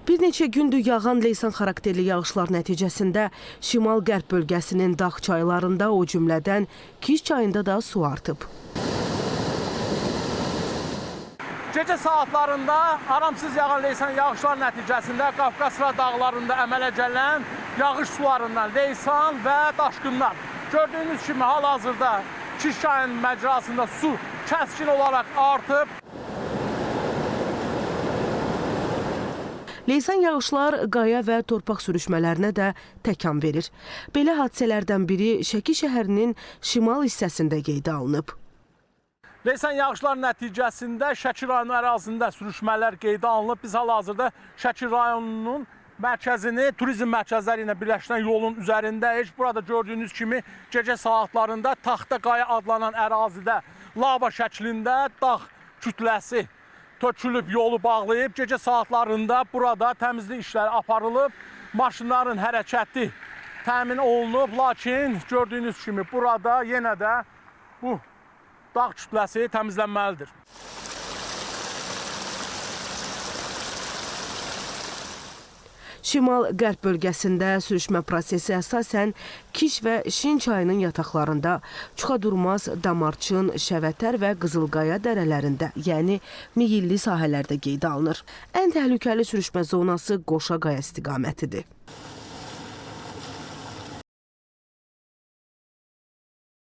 Bir neçə gündür yağan leysan xarakterli yağışlar nəticəsində şimal-qərb bölgəsinin dağ çaylarında, o cümlədən Kiş çayında da su artıb. Gecə saatlarında aramsız yağan leysan yağışlar nəticəsində Qafqasra dağlarında əmələ gələn yağış sularından leysan və daşqınlar. Gördüyünüz kimi hal-hazırda Kiş çayının məcrasında su kəskin olaraq artıb. Leysan yağışlar qaya və torpaq sürüşmələrinə də təkan verir. Belə hadisələrdən biri Şəki şəhərinin şimal hissəsində qeydə alınıb. Leysan yağışlar nəticəsində Şəki rayonu ərazisində sürüşmələr qeydə alınıb. Biz hal-hazırda Şəki rayonunun mərkəzini turizm mərkəzləri ilə birləşən yolun üzərindəyik. Burada gördüyünüz kimi gecə saatlarında Taxta Qaya adlanan ərazidə lava şəklində dağ kütləsi tökülüb, yolu bağlayıb. Gecə saatlarında burada təmizlik işləri aparılıb. Maşınların hərəkəti təmin olunub. Lakin gördüyünüz kimi burada yenə də bu dağ kütləsi təmizlənməlidir. Şimal-qərb bölgəsində sürüşmə prosesi əsasən Kiş və Şin çayının yataqlarında, Çuxadurmaz, Damarçın, Şəvətər və Qızılqaya dərələrində, yəni miyilli sahələrdə qeydə alınır. Ən təhlükəli sürüşmə zonası Qoşa Qaya istiqamətidir.